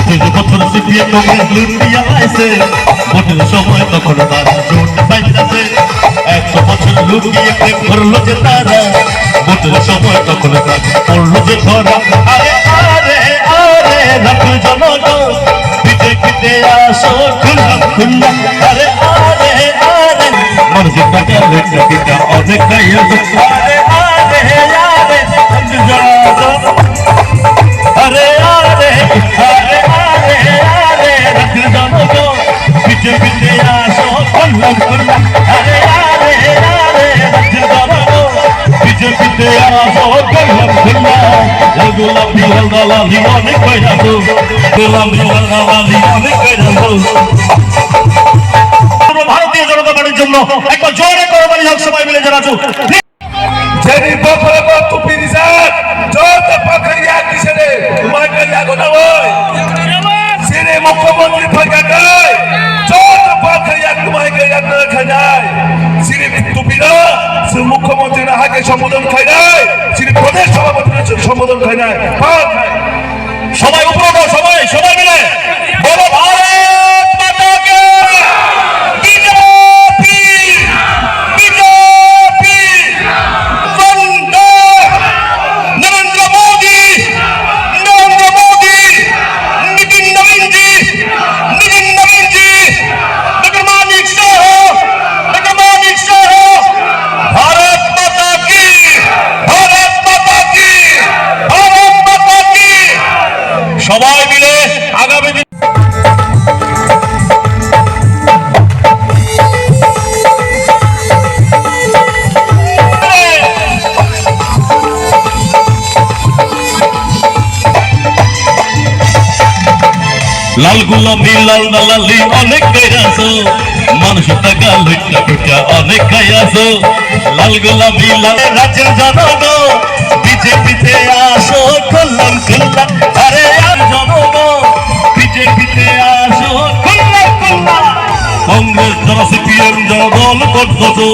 বছর সিপিএম কংগ্রেস লুটিয়া লাইছে ভোটের সময় তখন তারা জোট বাইতেছে 100 বছর লুকিয়ে করলো যে তারা ভোটের সময় তখন পড়লো যে ধরা আরে আরে আরে রাখো জনগণ বিজেপিতে আসো খুললাম খুললাম আরে আরে আরে মর্জি টাকা লেখা দিটা অনেকটাই আরে আরে আরে আরে আরে আরে আরে আরে রাখো জনগণ বিজেপিতে আসো খুললাম খুললাম আরে আরে আরে রাখো জনগণ বিজেপিতে আসো খুললাম খুললাম গোলাম দিওয়াল দালালি অনেক কইরা তো গোলাম দিওয়াল দালালি অনেক কইরা তো ভারতীয় জনতা পার্টির জন্য একবার জোরে করবানি হোক সবাই মিলে জানাচ্ছো যেনি বকরে বকু পিরিসাত জোতে পাখরিয়া কিসেরে তোমাকে লাগো না ওই সিনে মুখ্যমন্ত্রী ফাগায় জোতে পাখরিয়া তোমাকে লাগো না খায় সিনে তুপিরা সে মুখ্যমন্ত্রী না হাকে সম্বোধন খায় সিনে প্রদেশ সভাপতি সম্বোধন খায় না সবাই উপরে দাও সবাই সবাই মিলে বলো ভারত মাতা কে বিজেপি বিজেপি বন্দে নরেন্দ্র মোদি নিতিন নবীন জি ডক্টর মানিক শাহ भारत माता की भारत माता की भारत माता की সবাই মিলে আগামী দিন লাল গোলাপি লাল দালালি অনেক খাইয়াছো মানুষ টাকা লইটা পিঠা অনেক খাইয়াছো লাল গোলাপি লাল রাজ্যের জনগণ বিজেপিতে আসো খুললাম খুললাম আরে আর জনগণ বিজেপিতে আসো খুললাম খুললাম কংগ্রেস যারা সিপিএম যারা দল করতো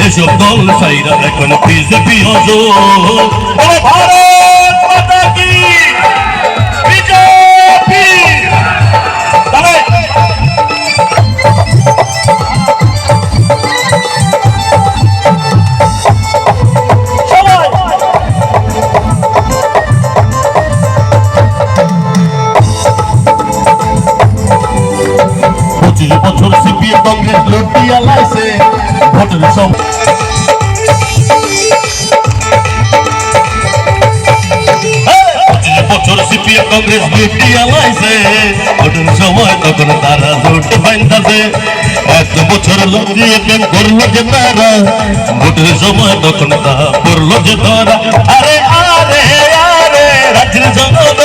এসব দল সাইরা এখন বিজেপি হজো ভারত মাতা কি বিজেপি বছর সিপিএম কংগ্রেস লুটিয়া লাইছে ভোটের সময় বছর সিপিএম কংগ্রেস লুটিয়া লাইছে ভোটের সময় তখন তারা জোট বাইন্দাছে 100 বছর লুকিয়ে করলো যে তারা ভোটের সময় তখন তারা পড়লো যে ধরা আরে আরে আরে রাজ্যের জনগণ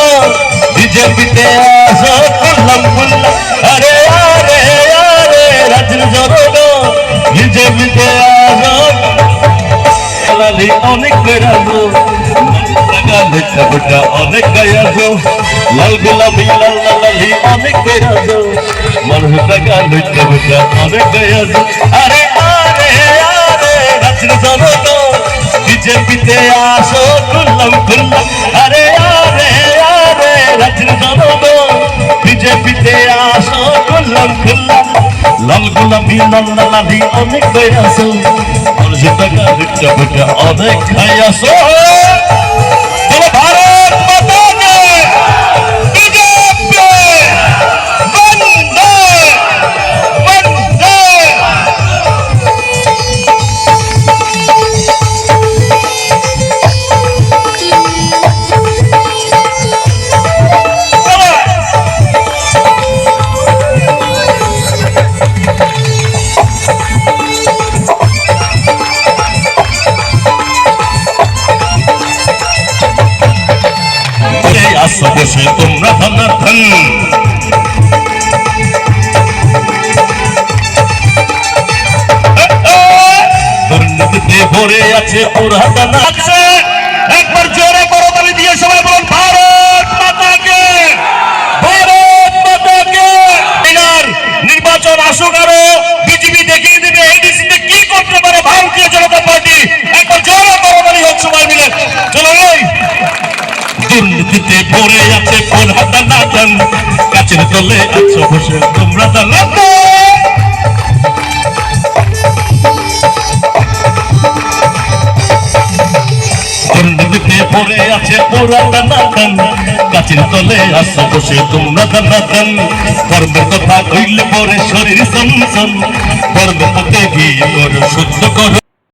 বিজেপিতে আসো খুললাম খুললাম আরে আরে আরে রাজ্যের জনগণ বিজেপিতে আসো লালি অনেক বেড়াবো টাকা লেখা বেটা অনেক গায়াছো লাল গোলাপি লাল লালি অনেক বেড়াবো মানুষ টাকা লেখা বেটা অনেক গায়াছো আরে আরে আরে রাজ্যের জনগণ বিজেপিতে আসো খুললাম খুললাম আরে আরে আরে রাজ্যের জনগণ বিজেপিতে আসো খুললাম খুললাম লাল গোলাপি লাল লালি অনেক গায়াছো মানুষ টাকা লেখা বেটা অনেক খাইয়াছো বলো ভারত মাতা কে বিজেপি বন্দে বন্দে আসো বসে তোমরা ধনাধন দুর্নীতিতে ভরে আছে পুরাতন আছে একবার জোরে করতালি দিয়ে সবাই বলুন ভারত মাতা কে ভারত মাতা কে নির্বাচন আসুক আরো বিজেপি দেখিয়ে দিবে এডিসিতে কি করতে পারে ভারতীয় জনতা পার্টি একবার জোরে করতালি হোক সবাই মিলে চলো দুর্নীতিতে ভরে আছে পুরাতন তলে আছো বসে তোমরা দাঁড়াতে দিকে পড়ে আছে পোড়া টানা টান গাছের তলে আছো বসে তোমরা দাঁড়াতেন কর্মের কথা কইলে পরে শরীর সনসন কর্মের পথে গিয়ে করো শুদ্ধ করো